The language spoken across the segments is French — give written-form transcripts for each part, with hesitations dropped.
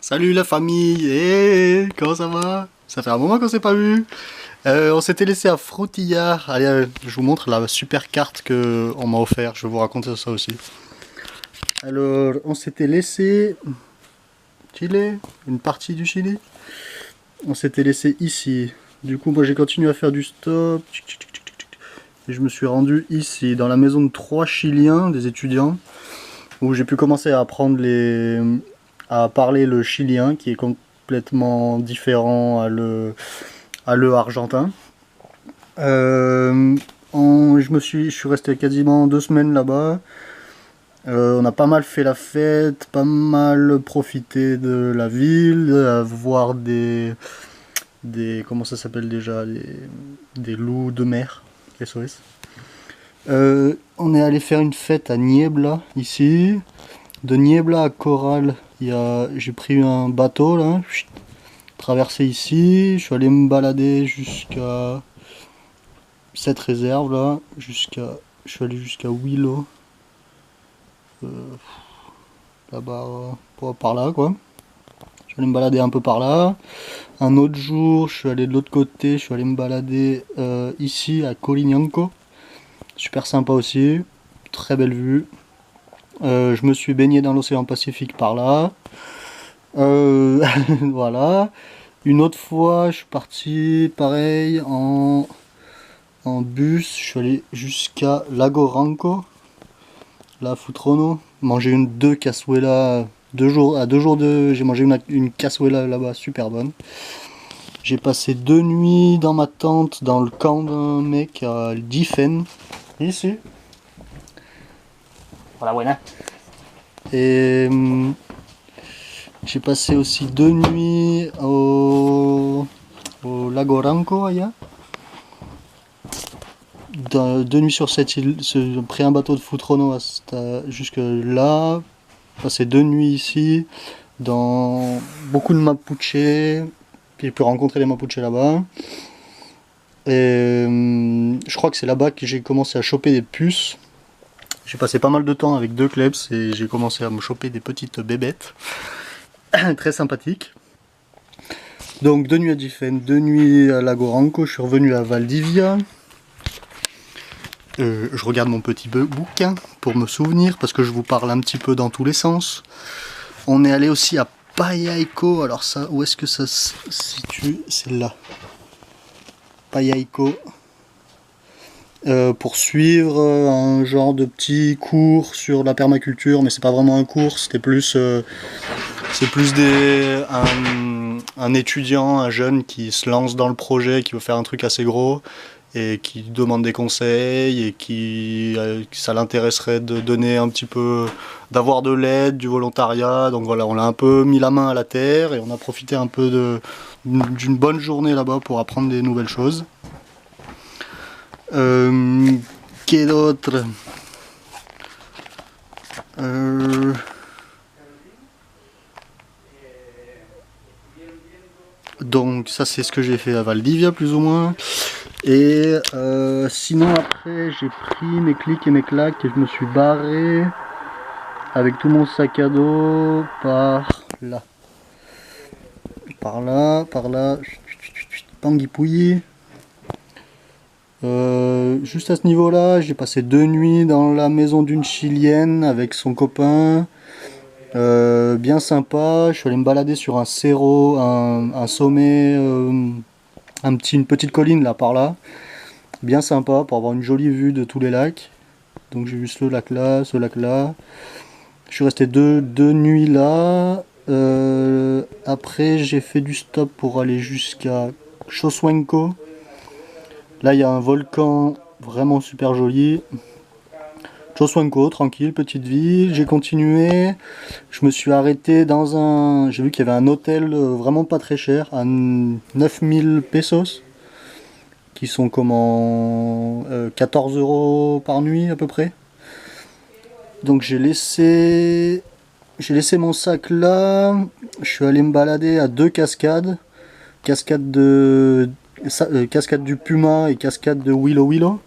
Salut la famille, comment ça va? Ça fait un moment qu'on s'est pas vu. On s'était laissé à Frutillar. Allez, je vous montre la super carte que on m'a offert. Je vais vous raconter ça aussi. Alors, on s'était laissé Chili, une partie du Chili. On s'était laissé ici. Du coup, moi j'ai continué à faire du stop. Et je me suis rendu ici, dans la maison de 3 Chiliens, des étudiants, où j'ai pu commencer à apprendre à parler le chilien, qui est complètement différent à le argentin. Je suis resté quasiment 2 semaines là-bas. On a pas mal fait la fête, pas mal profité de la ville, à voir comment ça s'appelle déjà, des loups de mer, les SOS. On est allé faire une fête à Niebla, ici. De Niebla à Corral, j'ai pris un bateau là, traversé ici, je suis allé me balader jusqu'à cette réserve là, je suis allé jusqu'à Willow, là-bas, par là quoi. Je suis allé me balader un peu par là. Un autre jour, je suis allé de l'autre côté, je suis allé me balader ici à Colinhanco. Super sympa aussi, très belle vue. Je me suis baigné dans l'océan Pacifique par là. Voilà. Une autre fois, je suis parti pareil en bus. Je suis allé jusqu'à Lago Ranco, la Futrono. Manger deux cazuelas. 2 jours j'ai mangé une cazuela là-bas, super bonne. J'ai passé 2 nuits dans ma tente, dans le camp d'un mec à Difen, ici. Voilà, buena. Et j'ai passé aussi 2 nuits au Lago Ranco, allá. 2 nuits sur cette île, j'ai pris un bateau de Futrono jusque là. Passé 2 nuits ici, dans beaucoup de Mapuche, puis j'ai pu rencontrer des Mapuche là-bas. Et je crois que c'est là-bas que j'ai commencé à choper des puces. J'ai passé pas mal de temps avec 2 klebs et j'ai commencé à me choper des petites bébêtes. Très sympathiques. Donc 2 nuits à Difen, 2 nuits à Lago Ranco, je suis revenu à Valdivia. Je regarde mon petit bouquin pour me souvenir, parce que je vous parle un petit peu dans tous les sens. On est allé aussi à Payaico, alors ça, où est-ce que ça se situe? C'est là. Payaico. Pour suivre un genre de petit cours sur la permaculture, mais c'est pas vraiment un cours, c'était plus, c'est plus un étudiant, un jeune qui se lance dans le projet, qui veut faire un truc assez gros, et qui demande des conseils et qui ça l'intéresserait de donner un petit peu, d'avoir de l'aide, du volontariat. Donc voilà, on a un peu mis la main à la terre et on a profité un peu d'une bonne journée là-bas pour apprendre des nouvelles choses. Qu'est d'autre? Donc ça c'est ce que j'ai fait à Valdivia plus ou moins. Et sinon après j'ai pris mes clics et mes claques et je me suis barré avec tout mon sac à dos par là. Par là, Tanguy-Pouilly. Juste à ce niveau là, j'ai passé 2 nuits dans la maison d'une Chilienne avec son copain. Bien sympa, je suis allé me balader sur un cerro, un sommet, une petite colline là par là. Bien sympa pour avoir une jolie vue de tous les lacs. Donc j'ai vu ce lac là, ce lac là. Je suis resté deux nuits là. Après j'ai fait du stop pour aller jusqu'à Choswenco. Là il y a un volcan vraiment super joli. Choswenco, tranquille, petite ville. J'ai continué. Je me suis arrêté dans un... J'ai vu qu'il y avait un hôtel vraiment pas très cher, à 9000 pesos. Qui sont comment 14 € par nuit à peu près. Donc j'ai laissé mon sac là. Je suis allé me balader à 2 cascades. Cascade du Puma et cascade de Willow Willow.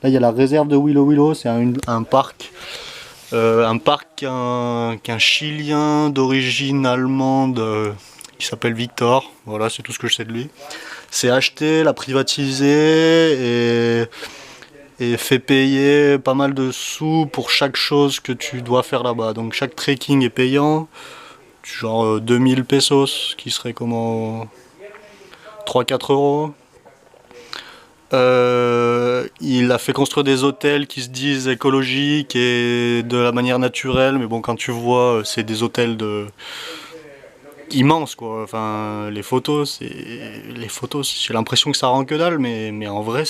Là il y a la réserve de Willow Willow, c'est un parc Un parc qu'un Chilien d'origine allemande qui s'appelle Victor, voilà, c'est tout ce que je sais de lui. C'est acheté, l'a privatisé et fait payer pas mal de sous pour chaque chose que tu dois faire là-bas. Donc chaque trekking est payant, genre 2000 pesos, qui serait comment 3-4 euros. Il a fait construire des hôtels qui se disent écologiques et de la manière naturelle, mais bon, quand tu vois, c'est des hôtels immenses, quoi. Enfin, les photos, j'ai l'impression que ça rend que dalle, mais en vrai,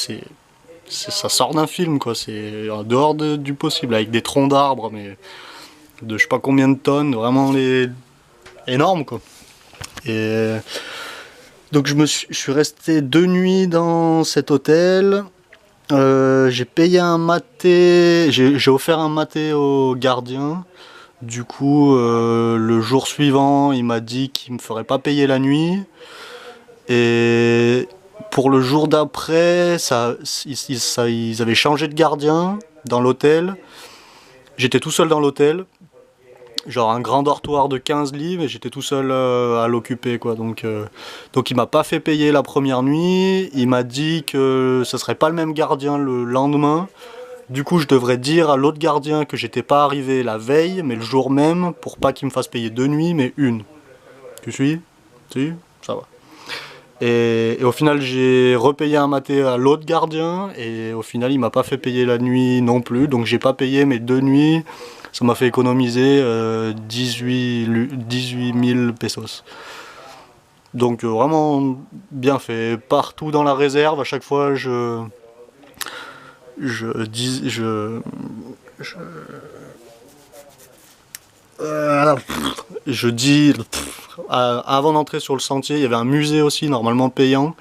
ça sort d'un film, quoi. C'est en dehors du possible, avec des troncs d'arbres, mais de je sais pas combien de tonnes, vraiment énorme, quoi. Et donc je suis resté 2 nuits dans cet hôtel. J'ai payé un maté, j'ai offert un maté au gardien. Du coup, le jour suivant, il m'a dit qu'il me ferait pas payer la nuit. Et pour le jour d'après, ils avaient changé de gardien dans l'hôtel. J'étais tout seul dans l'hôtel. Genre un grand dortoir de 15 lits, mais j'étais tout seul à l'occuper, quoi. Donc il m'a pas fait payer la première nuit. Il m'a dit que ce serait pas le même gardien le lendemain. Du coup, je devrais dire à l'autre gardien que j'étais pas arrivé la veille, mais le jour même, pour pas qu'il me fasse payer 2 nuits, mais une. Tu suis? Si? Ça va. Et au final, j'ai repayé un maté à l'autre gardien, et au final, il m'a pas fait payer la nuit non plus, donc j'ai pas payé mes 2 nuits. Ça m'a fait économiser 18 000 pesos. Donc vraiment bien fait. Partout dans la réserve, à chaque fois, je dis, je dis, avant d'entrer sur le sentier, il y avait un musée aussi, normalement payant.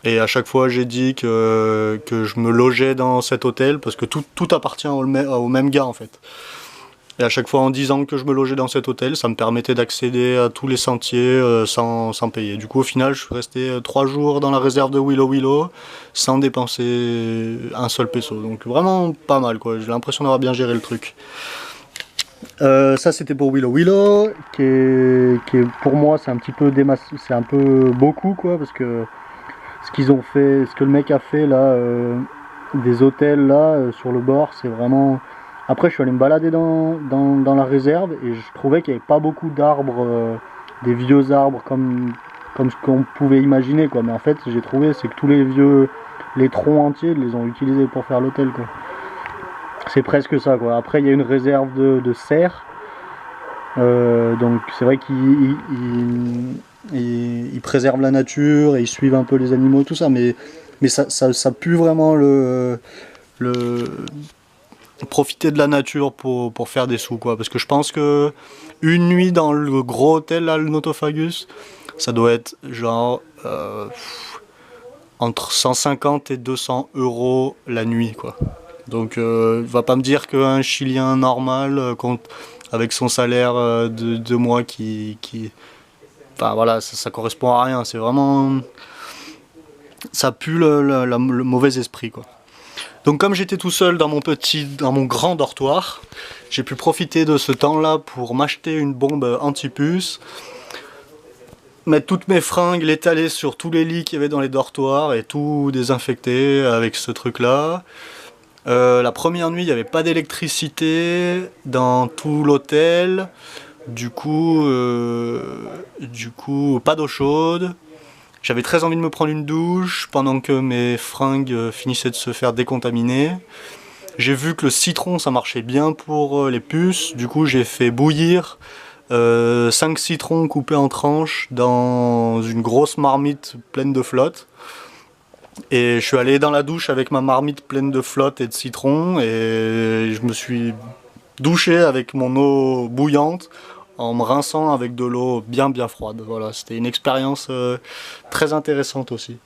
Et à chaque fois, j'ai dit que je me logeais dans cet hôtel, parce que tout appartient au même gars, en fait. Et à chaque fois, en disant que je me logeais dans cet hôtel, ça me permettait d'accéder à tous les sentiers sans payer. Du coup, au final, je suis resté 3 jours dans la réserve de Willow Willow sans dépenser un seul peso. Donc vraiment pas mal, quoi. J'ai l'impression d'avoir bien géré le truc. Ça, c'était pour Willow Willow, pour moi, c'est un petit peu c'est un peu beaucoup, quoi, parce que ce que le mec a fait là, des hôtels là sur le bord, c'est vraiment. Après, je suis allé me balader dans la réserve et je trouvais qu'il n'y avait pas beaucoup d'arbres, des vieux arbres comme ce qu'on pouvait imaginer, quoi. Mais en fait, j'ai trouvé, c'est que les troncs entiers, ils les ont utilisés pour faire l'hôtel, quoi. C'est presque ça, quoi. Après, il y a une réserve de cerfs, donc c'est vrai qu'ils préservent la nature et ils suivent un peu les animaux et tout ça, mais ça pue vraiment le profiter de la nature pour faire des sous, quoi. Parce que je pense que une nuit dans le gros hôtel là, le Notophagus, ça doit être genre entre 150 et 200 euros la nuit, quoi. Donc va pas me dire qu'un Chilien normal avec son salaire de 2 mois enfin voilà, ça correspond à rien. C'est vraiment, ça pue le mauvais esprit, quoi. Donc comme j'étais tout seul dans mon grand dortoir, j'ai pu profiter de ce temps-là pour m'acheter une bombe anti-puce, mettre toutes mes fringues, l'étaler sur tous les lits qu'il y avait dans les dortoirs et tout désinfecter avec ce truc-là. La première nuit, il n'y avait pas d'électricité dans tout l'hôtel, du coup, pas d'eau chaude. J'avais très envie de me prendre une douche pendant que mes fringues finissaient de se faire décontaminer. J'ai vu que le citron ça marchait bien pour les puces, du coup j'ai fait bouillir 5 citrons coupés en tranches dans une grosse marmite pleine de flotte. Et je suis allé dans la douche avec ma marmite pleine de flotte et de citron et je me suis douché avec mon eau bouillante en me rinçant avec de l'eau bien froide. Voilà, c'était une expérience très intéressante aussi.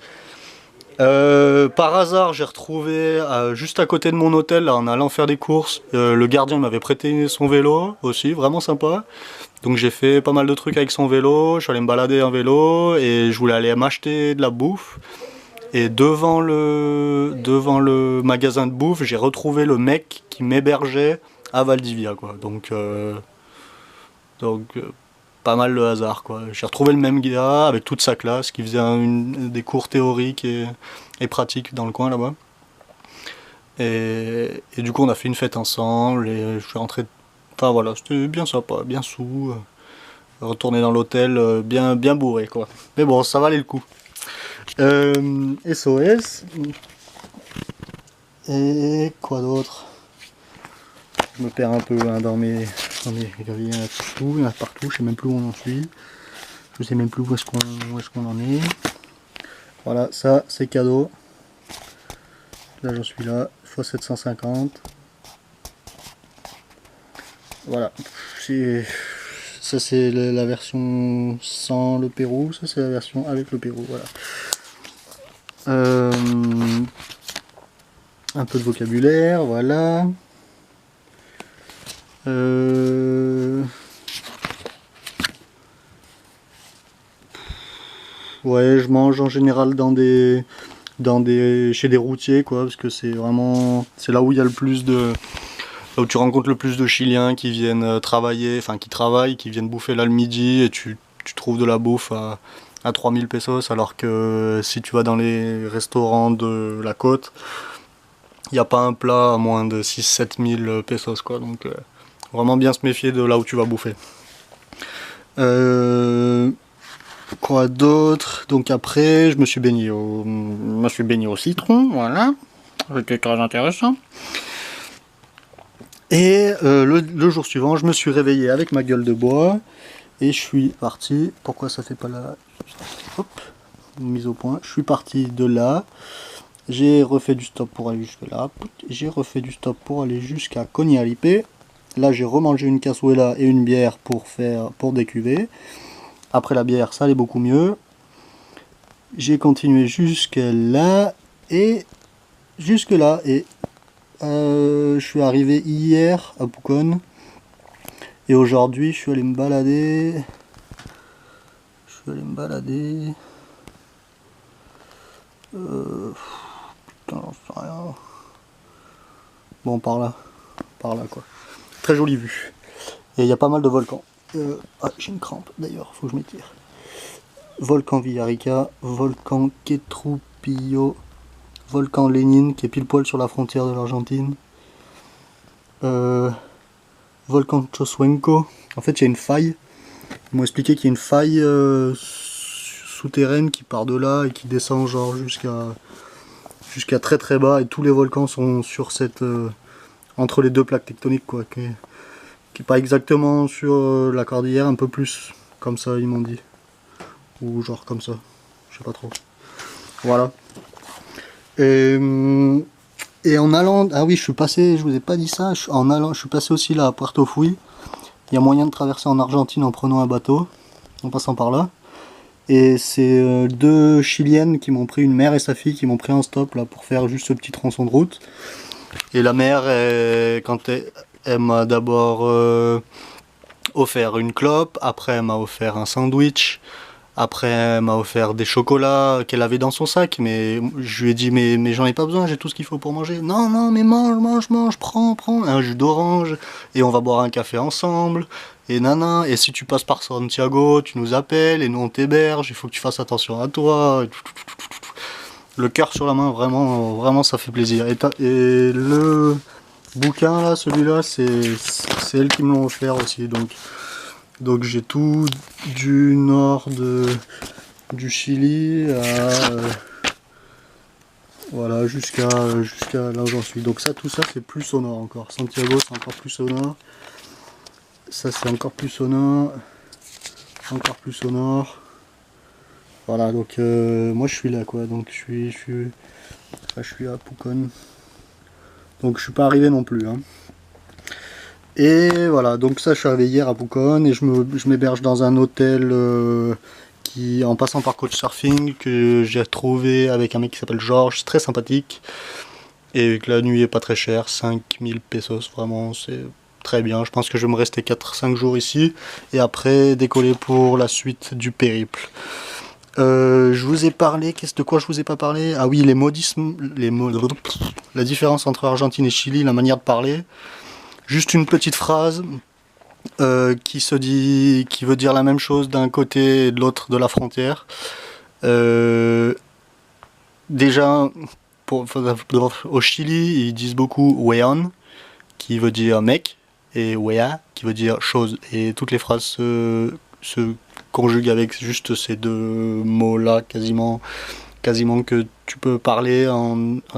Par hasard, j'ai retrouvé juste à côté de mon hôtel, là, en allant faire des courses, le gardien m'avait prêté son vélo aussi, vraiment sympa. Donc j'ai fait pas mal de trucs avec son vélo, je suis allé me balader en vélo et je voulais aller m'acheter de la bouffe. Et devant le magasin de bouffe, j'ai retrouvé le mec qui m'hébergeait à Valdivia, quoi. Pas mal le hasard, quoi. J'ai retrouvé le même gars avec toute sa classe qui faisait des cours théoriques et pratiques dans le coin là-bas. Et du coup, on a fait une fête ensemble et je suis rentré. Enfin voilà, c'était bien sympa, bien sous. Retourner dans l'hôtel bien bourré, quoi. Mais bon, ça valait le coup. SOS. Et quoi d'autre? Je me perds un peu hein, dans mes graviers, il y en a partout, je sais même plus où on en suis. Je sais même plus où est-ce qu'on en est. Voilà, ça c'est cadeau. Là j'en suis là, x 750. Voilà. Ça c'est la version sans le Pérou, ça c'est la version avec le Pérou, voilà. Un peu de vocabulaire, voilà. Ouais, je mange en général chez des routiers, quoi, parce que c'est vraiment, c'est là où il y a le plus de, là où tu rencontres le plus de Chiliens qui viennent travailler, enfin qui travaillent, qui viennent bouffer là le midi, et tu trouves de la bouffe à 3000 pesos, alors que si tu vas dans les restaurants de la côte, il n'y a pas un plat à moins de 6-7 000 pesos, quoi, donc vraiment bien se méfier de là où tu vas bouffer. Quoi d'autre? Donc après, je me suis baigné au citron, voilà. C'était très intéressant. Et le jour suivant, je me suis réveillé avec ma gueule de bois et je suis parti. Pourquoi ça fait pas la hop, mise au point? Je suis parti de là. J'ai refait du stop pour aller jusque là. J'ai refait du stop pour aller jusqu'à Cognalipe. Là, j'ai remangé une cassouela et une bière pour décuver. Après la bière, ça allait beaucoup mieux. J'ai continué jusque là et jusque là et je suis arrivé hier à Pucón et aujourd'hui je suis allé me balader. Putain, j'en sais rien. Bon, par là quoi. Très jolie vue. Et il y a pas mal de volcans. Ah, j'ai une crampe d'ailleurs, faut que je m'étire. Volcan Villarrica, volcan Quetrupillo, volcan Lénine qui est pile poil sur la frontière de l'Argentine. Volcan Chosuenco. En fait, il y a une faille. Ils m'ont expliqué qu'il y a une faille souterraine qui part de là et qui descend genre jusqu'à très très bas. Et tous les volcans sont sur cette entre les deux plaques tectoniques, quoi. Qui est pas exactement sur la cordillère, un peu plus comme ça, ils m'ont dit. Ou genre comme ça. Je sais pas trop. Voilà. Et en allant, ah oui, je suis passé, je vous ai pas dit ça, je suis passé aussi là à Puerto Fui. Il y a moyen de traverser en Argentine en prenant un bateau, en passant par là. Et c'est deux Chiliennes qui m'ont pris, une mère et sa fille, qui m'ont pris en stop là pour faire juste ce petit tronçon de route. Et la mère, elle m'a d'abord offert une clope, après elle m'a offert un sandwich. Après, elle m'a offert des chocolats qu'elle avait dans son sac, mais je lui ai dit, mais j'en ai pas besoin, j'ai tout ce qu'il faut pour manger. Non, non, mais mange, prends, un jus d'orange, et on va boire un café ensemble, et nana, et si tu passes par Santiago, tu nous appelles, et nous on t'héberge, il faut que tu fasses attention à toi. Le cœur sur la main, vraiment, vraiment, ça fait plaisir. Et le bouquin, là, celui-là, c'est elle qui me l'ont offert aussi, donc j'ai tout du nord du Chili à voilà jusqu'à là où j'en suis. Donc ça, tout ça c'est plus au nord encore. Santiago c'est encore plus au nord. Ça c'est encore plus au nord. Encore plus au nord. Voilà, donc moi je suis là quoi. Donc je suis à Pucón. Donc je suis pas arrivé non plus. Hein. Et voilà, donc ça je suis arrivé hier à Pucón et je m'héberge dans un hôtel qui, en passant par Couchsurfing, que j'ai trouvé avec un mec qui s'appelle Georges, très sympathique. Et que la nuit est pas très chère, 5000 pesos, vraiment c'est très bien. Je pense que je vais me rester 4-5 jours ici et après décoller pour la suite du périple. Je vous ai parlé, de quoi je vous ai pas parlé? Ah oui, les modismes, la différence entre Argentine et Chili, la manière de parler. juste une petite phrase qui veut dire la même chose d'un côté et de l'autre de la frontière. Déjà, au Chili, ils disent beaucoup weon, qui veut dire mec, et wea, qui veut dire chose. Et toutes les phrases se conjuguent avec juste ces deux mots-là, quasiment que tu peux parler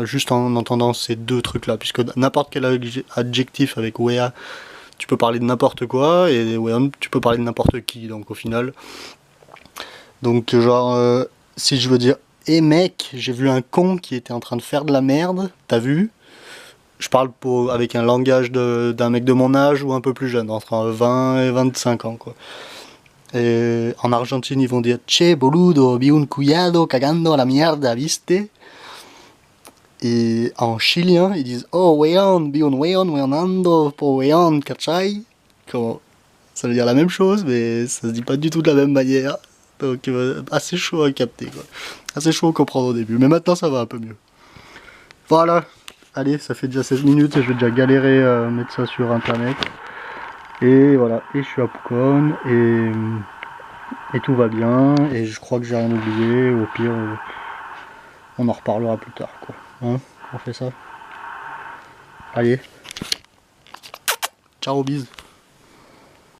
juste en entendant ces deux trucs-là. Puisque n'importe quel adjectif avec wea, tu peux parler de n'importe quoi, et weon, tu peux parler de n'importe qui, donc au final. Donc genre, si je veux dire mec, j'ai vu un con qui était en train de faire de la merde, t'as vu? Je parle avec un langage d'un mec de mon âge ou un peu plus jeune, entre 20 et 25 ans, quoi. Et en Argentine, ils vont dire che boludo, vi un cuyado cagando a la mierda, viste? Et en chilien, ils disent oh weon, vi un weonando po weon, cachai? Ça veut dire la même chose, mais ça se dit pas du tout de la même manière. Donc assez chaud à capter, quoi. Assez chaud à comprendre au début, mais maintenant ça va un peu mieux. Voilà, allez, ça fait déjà 16 minutes et je vais déjà galérer à mettre ça sur internet. Et voilà, et je suis à Pucón et tout va bien, et je crois que j'ai rien oublié, au pire on en reparlera plus tard, quoi. Hein, on fait ça. Allez, ciao, bise.